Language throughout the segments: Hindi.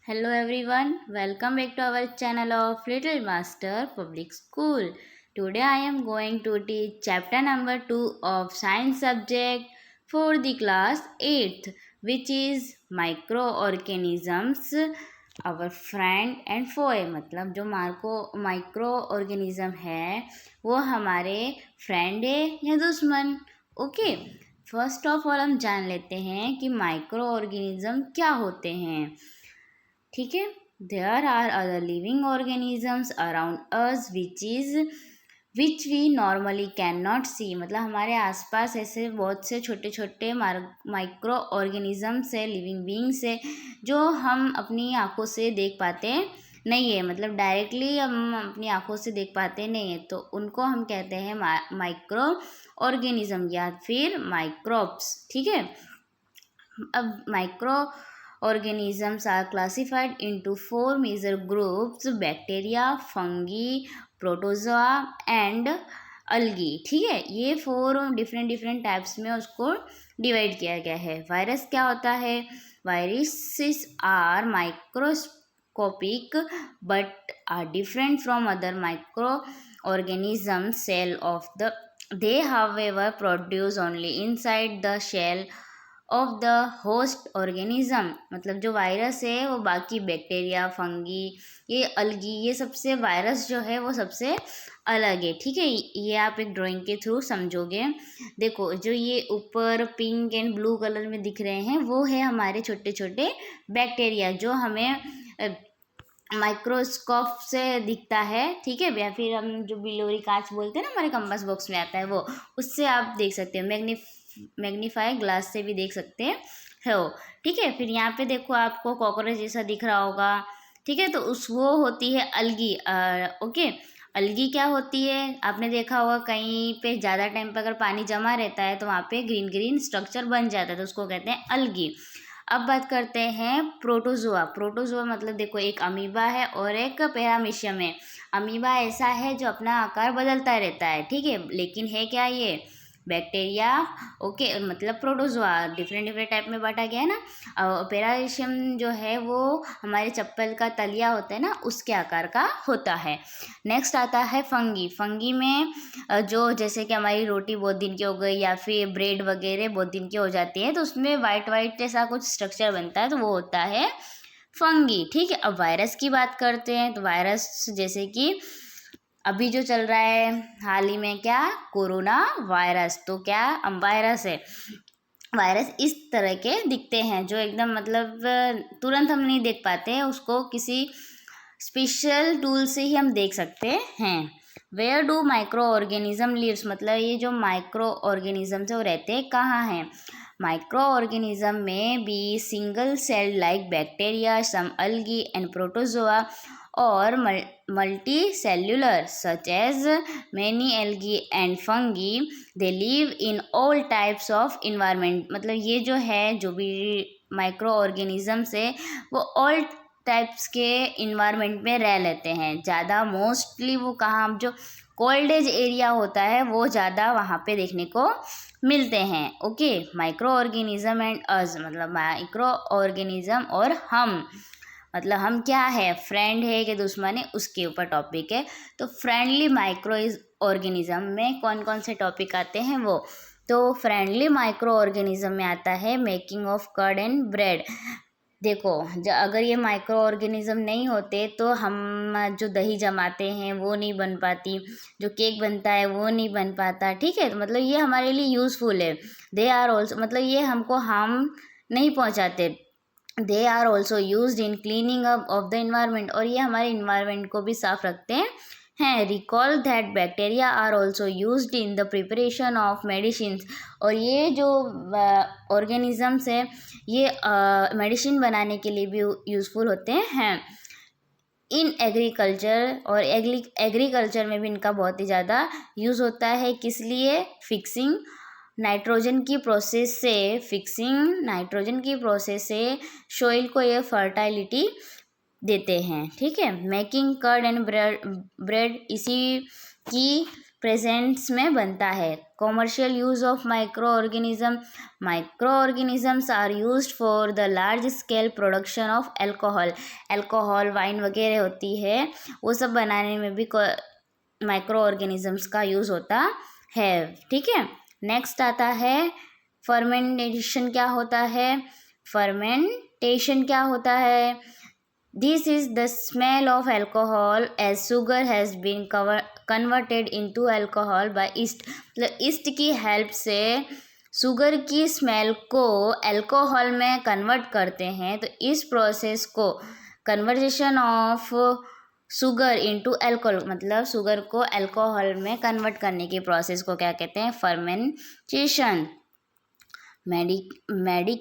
Hello everyone, welcome back to our channel of Little Master Public School. Today I am going to teach chapter number 2 of science subject for the class 8th, which is microorganisms, our friend and foe. मतलब जो माइक्रो ऑर्गेनिज्म है वो हमारे फ्रेंड है या दुश्मन. ओके, फर्स्ट ऑफ ऑल हम जान लेते हैं कि माइक्रो ऑर्गेनिज्म क्या होते हैं. ठीक है. There are other living organisms around us which we normally can not see. मतलब हमारे आसपास ऐसे बहुत से छोटे छोटे माइक्रो ऑर्गेनिजम्स है, लिविंग बींग्स है, जो हम अपनी आंखों से देख पाते नहीं है. मतलब डायरेक्टली हम अपनी आंखों से देख पाते नहीं है, तो उनको हम कहते हैं माइक्रो ऑर्गेनिज्म या फिर माइक्रोब्स. ठीक है. अब micro organisms are classified into 4 major groups: bacteria, fungi, protozoa and algae. ठीक है. ये 4 डिफरेंट टाइप्स में उसको डिवाइड किया गया है. वायरस क्या होता है? Viruses are microscopic but are different from other micro organism cell of the they however produce only inside the shell of the host organism. मतलब जो वायरस है वो बाकी बैक्टीरिया, फंगी, ये अलगी, ये सबसे वायरस जो है वो सबसे अलग है. ठीक है. ये आप एक ड्राइंग के थ्रू समझोगे. देखो, जो ये ऊपर पिंक एंड ब्लू कलर में दिख रहे हैं वो है हमारे छोटे छोटे बैक्टीरिया, जो हमें माइक्रोस्कोप से दिखता है. ठीक है. या फिर हम जो बिलोरी कांच बोलते हैं ना, हमारे कंपास बॉक्स में आता है, वो उससे आप देख सकते हो. मैग्नीफाई ग्लास से भी देख सकते हो. ठीक है. फिर यहाँ पे देखो, आपको कॉकरोच जैसा दिख रहा होगा. ठीक है. तो वो होती है अलगी. ओके. अलगी क्या होती है? आपने देखा होगा कहीं पे ज़्यादा टाइम पर अगर पानी जमा रहता है तो वहाँ पे ग्रीन ग्रीन स्ट्रक्चर बन जाता है, तो उसको कहते हैं अलगी. अब बात करते हैं प्रोटोजोआ. प्रोटोजोआ मतलब देखो, एक अमीबा है और एक पैरामीशियम है. अमीबा ऐसा है जो अपना आकार बदलता रहता है. ठीक है. लेकिन है क्या ये? बैक्टीरिया. ओके. मतलब प्रोटोजोआ डिफरेंट टाइप में बांटा गया है ना. पैरामीशियम जो है वो हमारे चप्पल का तलिया होता है ना, उसके आकार का होता है. नेक्स्ट आता है फंगी. फंगी में जो जैसे कि हमारी रोटी बहुत दिन की हो गई या फिर ब्रेड वगैरह बहुत दिन की हो जाती है, तो उसमें वाइट ऐसा कुछ स्ट्रक्चर बनता है, तो वो होता है फंगी. ठीक है. अब वायरस की बात करते हैं. तो वायरस जैसे कि अभी जो चल रहा है हाल ही में, क्या? Corona virus. तो क्या वायरस है? वायरस इस तरह के दिखते हैं जो एकदम मतलब तुरंत हम नहीं देख पाते हैं, उसको किसी स्पेशल टूल से ही हम देख सकते हैं. Where do micro organism lives. मतलब ये जो माइक्रो ऑर्गेनिज्म है वो रहते हैं कहाँ हैं? माइक्रो ऑर्गेनिज्म में be single cell like bacteria, some algae and protozoa, और multicellular such as many algae and fungi. they live in all types of environment. मतलब ये जो है, जो भी माइक्रो ऑर्गेनिजम्स है वो ऑल टाइप्स के इन्वायरमेंट में रह लेते हैं. ज़्यादा मोस्टली वो कहाँ, जो कोल्ड एज एरिया होता है वो ज़्यादा वहाँ पे देखने को मिलते हैं. ओके. माइक्रो ऑर्गेनिज्म एंड अस. मतलब माइक्रो ऑर्गेनिज्म और हम, मतलब हम क्या है, फ्रेंड है कि दुश्मन है, उसके ऊपर टॉपिक है. तो फ्रेंडली माइक्रो ऑर्गेनिज्म में कौन कौन से टॉपिक आते हैं वो. तो फ्रेंडली माइक्रो ऑर्गेनिज्म में आता है making of curd and bread. देखो, अगर ये माइक्रो ऑर्गेनिज्म नहीं होते तो हम जो दही जमाते हैं वो नहीं बन पाती, जो केक बनता है वो नहीं बन पाता. ठीक है. तो मतलब ये हमारे लिए यूज़फुल है. दे आर ऑल्सो, मतलब ये हमको हार्म नहीं पहुंचाते. They are also use in cleaning up of the environment. और ये हमारे इन्वायरमेंट को भी साफ रखते हैं. Recall that bacteria are also use in the preparation of medicine. और ये जो ऑर्गेनिजम्स है ये मेडिसिन बनाने के लिए भी यूज़फुल होते हैं. इन एग्रीकल्चर, और एग्रीकल्चर में भी इनका बहुत ही ज़्यादा यूज़ होता है. किस लिए? फिक्सिंग नाइट्रोजन की प्रोसेस से सोइल को ये फर्टाइलिटी देते हैं. ठीक है. Making curd and bread. इसी की प्रेजेंट्स में बनता है। Commercial use of micro organisms are used for the large scale production of alcohol wine वगैरह होती है, वो सब बनाने में भी माइक्रो ऑर्गेनिजम्स का यूज़ होता है। ठीक है, नेक्स्ट आता है फर्मेंटेशन क्या होता है। This is the smell of alcohol as sugar has been converted into alcohol by yeast। मतलब ईस्ट की हेल्प से शुगर की स्मेल को अल्कोहल में कन्वर्ट करते हैं। तो इस प्रोसेस को conversation of sugar into alcohol, मतलब शुगर को अल्कोहल में कन्वर्ट करने की प्रोसेस को क्या कहते हैं, fermentation. Medical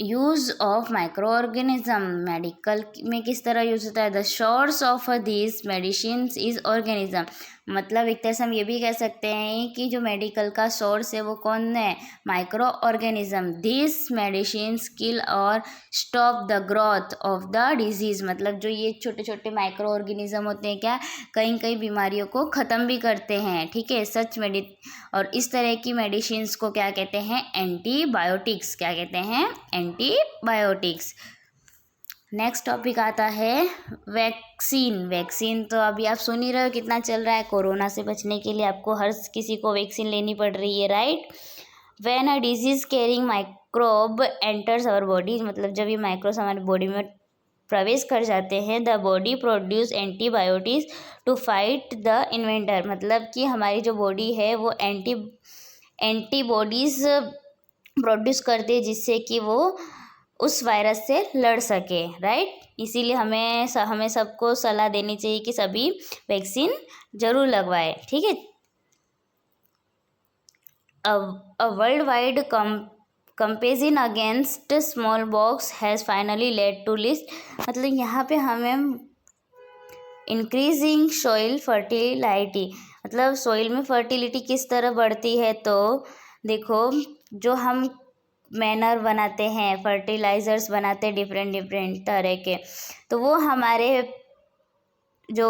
use of micro organism, medical में किस तरह यूज होता है। The source of this medicine is organism, मतलब एक तरह से हम ये भी कह सकते हैं कि जो मेडिकल का सोर्स है वो कौन है, माइक्रो ऑर्गेनिज्म। दिस मेडिसिन किल और stop the growth of the disease, मतलब जो ये छोटे छोटे माइक्रो ऑर्गेनिज्म होते हैं क्या, कई कई बीमारियों को ख़त्म भी करते हैं। ठीक है, और इस तरह की मेडिसिन को क्या कहते हैं, एंटीबायोटिक्स। क्या कहते हैं, एंटीबायोटिक्स। नेक्स्ट टॉपिक आता है वैक्सीन तो अभी आप सुन ही रहे हो कितना चल रहा है। कोरोना से बचने के लिए आपको हर किसी को वैक्सीन लेनी पड़ रही है, right. When a disease carrying microbe enters our body, मतलब जब ये माइक्रोब्स हमारी बॉडी में प्रवेश कर जाते हैं, the body produce antibiotics to fight the inventor, मतलब कि हमारी जो बॉडी है वो एंटीबॉडीज प्रोड्यूस करती है जिससे कि वो उस वायरस से लड़ सके, राइट। इसीलिए हमें सबको सलाह देनी चाहिए कि सभी वैक्सीन जरूर लगवाए। ठीक है, a world wide campaign against smallpox has finally led to list, मतलब यहाँ पे हमें इंक्रीजिंग सॉइल फर्टिलिटी, मतलब सॉइल में फर्टिलिटी किस तरह बढ़ती है। तो देखो, जो हम मैनर बनाते हैं, फर्टिलाइज़र्स बनाते हैं डिफरेंट तरह के, तो वो हमारे जो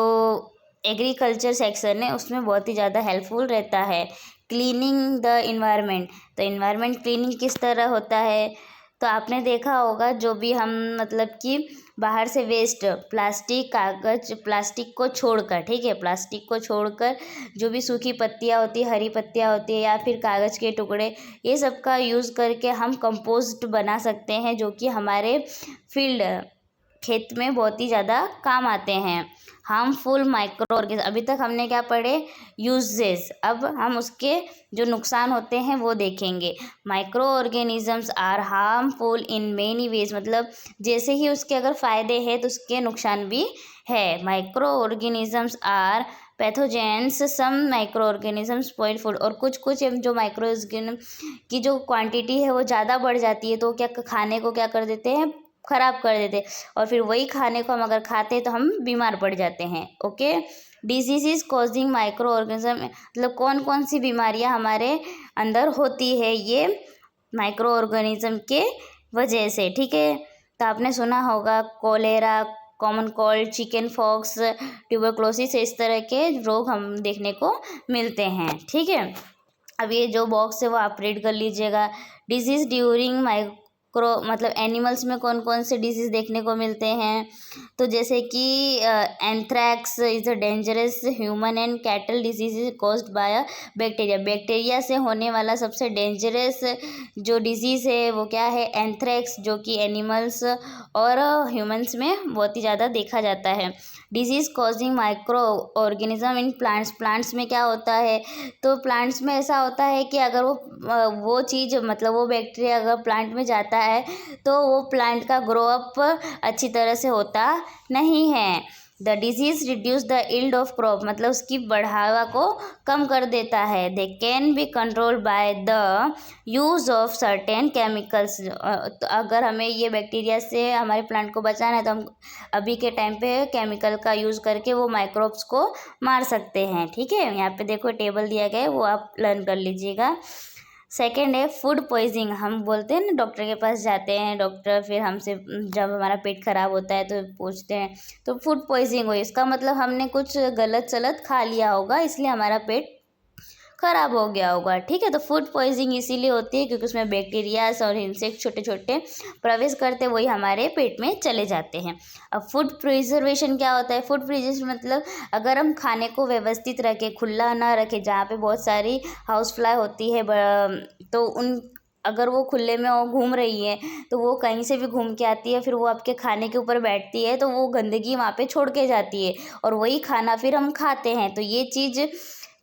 एग्रीकल्चर सेक्शन है उसमें बहुत ही ज़्यादा हेल्पफुल रहता है। क्लीनिंग द इन्वायरमेंट, तो इन्वायरमेंट क्लीनिंग किस तरह होता है, तो आपने देखा होगा जो भी हम मतलब कि बाहर से वेस्ट प्लास्टिक, कागज़, प्लास्टिक को छोड़कर, ठीक है, प्लास्टिक को छोड़कर जो भी सूखी पत्तियाँ होती है, हरी पत्तियाँ होती है या फिर कागज़ के टुकड़े, ये सब का यूज़ करके हम कंपोस्ट बना सकते हैं, जो कि हमारे खेत में बहुत ही ज़्यादा काम आते हैं। हार्मफुल माइक्रो ऑर्गेनिज्म, अभी तक हमने क्या पढ़े, यूजेस, अब हम उसके जो नुकसान होते हैं वो देखेंगे। Micro organisms are harmful in many ways, मतलब जैसे ही उसके अगर फ़ायदे हैं तो उसके नुकसान भी है। Micro organisms are pathogens, some micro organisms spoil food, और कुछ जो माइक्रो ऑर्गेनिज्म की जो क्वांटिटी है वो ज़्यादा बढ़ जाती है तो क्या खाने को क्या कर देते हैं, ख़राब कर देते, और फिर वही खाने को हम अगर खाते हैं तो हम बीमार पड़ जाते हैं। Okay, disease causing micro organism, मतलब कौन कौन सी बीमारियां हमारे अंदर होती है ये माइक्रो ऑर्गेनिज्म के वजह से। ठीक है, तो आपने सुना होगा cholera, common cold, chicken pox, tuberculosis, इस तरह के रोग हम देखने को मिलते हैं। ठीक है, अब ये जो बॉक्स है वो आप रीड कर लीजिएगा। डिजीज़ ड्यूरिंग माइक्रो, मतलब एनिमल्स में कौन कौन से डिजीज़ देखने को मिलते हैं, तो जैसे कि anthrax is a dangerous human and cattle disease is caused by bacteria, bacteria से होने वाला सबसे डेंजरस जो डिजीज़ है वो क्या है, एंथ्रैक्स, जो कि एनिमल्स और ह्यूमंस में बहुत ही ज़्यादा देखा जाता है। Disease causing micro organism in plants, plants में क्या होता है, तो प्लांट्स में ऐसा होता है कि अगर वो चीज़, मतलब वो बैक्टीरिया अगर प्लांट में जाता है तो वो प्लांट का ग्रो अप अच्छी तरह से होता नहीं है। The disease reduce the yield of crop, मतलब उसकी बढ़ावा को कम कर देता है। They can be control by the use of certain chemicals, तो अगर हमें ये बैक्टीरिया से हमारे प्लांट को बचाना है तो हम अभी के टाइम पे केमिकल का यूज़ करके वो माइक्रोब्स को मार सकते हैं। ठीक है, यहाँ पे देखो टेबल दिया गया है, वो आप लर्न कर लीजिएगा। सेकंड है फूड पॉइजनिंग। हम बोलते हैं ना, डॉक्टर के पास जाते हैं, डॉक्टर फिर हमसे जब हमारा पेट खराब होता है तो पूछते हैं, तो फूड पॉइजनिंग हुई, इसका मतलब हमने कुछ गलत सलत खा लिया होगा, इसलिए हमारा पेट खराब हो गया होगा। ठीक है, तो फूड पॉइजनिंग इसीलिए होती है क्योंकि उसमें बैक्टीरियाज और इंसेक्ट छोटे छोटे प्रवेश करते, वही हमारे पेट में चले जाते हैं। अब फूड प्रिजर्वेशन क्या होता है? फूड प्रिजर्वेशन मतलब अगर हम खाने को व्यवस्थित रखें, खुला ना रखें, जहाँ पे बहुत सारी हाउस फ्लाई होती है तो उन अगर वो खुले में वो घूम रही है तो वो कहीं से भी घूम के आती है, फिर वो आपके खाने के ऊपर बैठती है, तो वो गंदगी वहाँ पे छोड़ के जाती है और वही खाना फिर हम खाते हैं, तो ये चीज़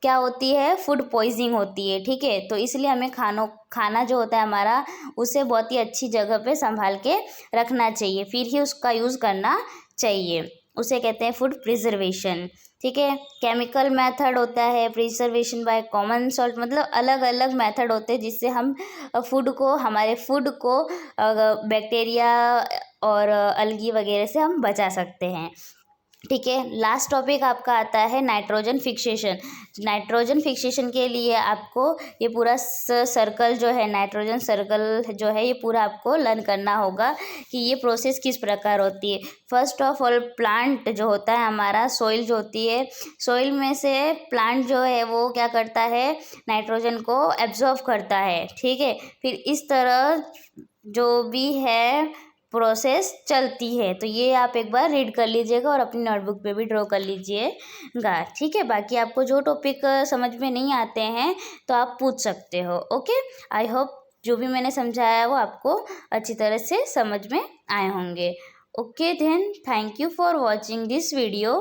क्या होती है? फूड पॉइजनिंग होती है। ठीक है, तो इसलिए हमें खाना जो होता है हमारा, उसे बहुत ही अच्छी जगह पे संभाल के रखना चाहिए, फिर ही उसका यूज़ करना चाहिए, उसे कहते हैं फूड प्रिजर्वेशन। ठीक है, केमिकल मेथड होता है, प्रिजर्वेशन बाय कॉमन सॉल्ट, मतलब अलग अलग मेथड होते हैं जिससे हम हमारे फूड को बैक्टीरिया और अलगी वगैरह से हम बचा सकते हैं। ठीक है, लास्ट टॉपिक आपका आता है नाइट्रोजन फिक्सेशन। नाइट्रोजन फिक्सेशन के लिए आपको ये पूरा सर्कल जो है, नाइट्रोजन सर्कल जो है, ये पूरा आपको लर्न करना होगा कि ये प्रोसेस किस प्रकार होती है। फर्स्ट ऑफ ऑल प्लांट जो होता है हमारा, सॉइल जो होती है, सॉइल में से प्लांट जो है वो क्या करता है? नाइट्रोजन को एब्जॉर्व करता है। ठीक है, फिर इस तरह जो भी है प्रोसेस चलती है, तो ये आप एक बार रीड कर लीजिएगा और अपनी नोटबुक पे भी ड्रॉ कर लीजिएगा। ठीक है, बाकी आपको जो टॉपिक समझ में नहीं आते हैं तो आप पूछ सकते हो। ओके, आई होप जो भी मैंने समझाया है वो आपको अच्छी तरह से समझ में आए होंगे। Okay then, thank you for watching this video.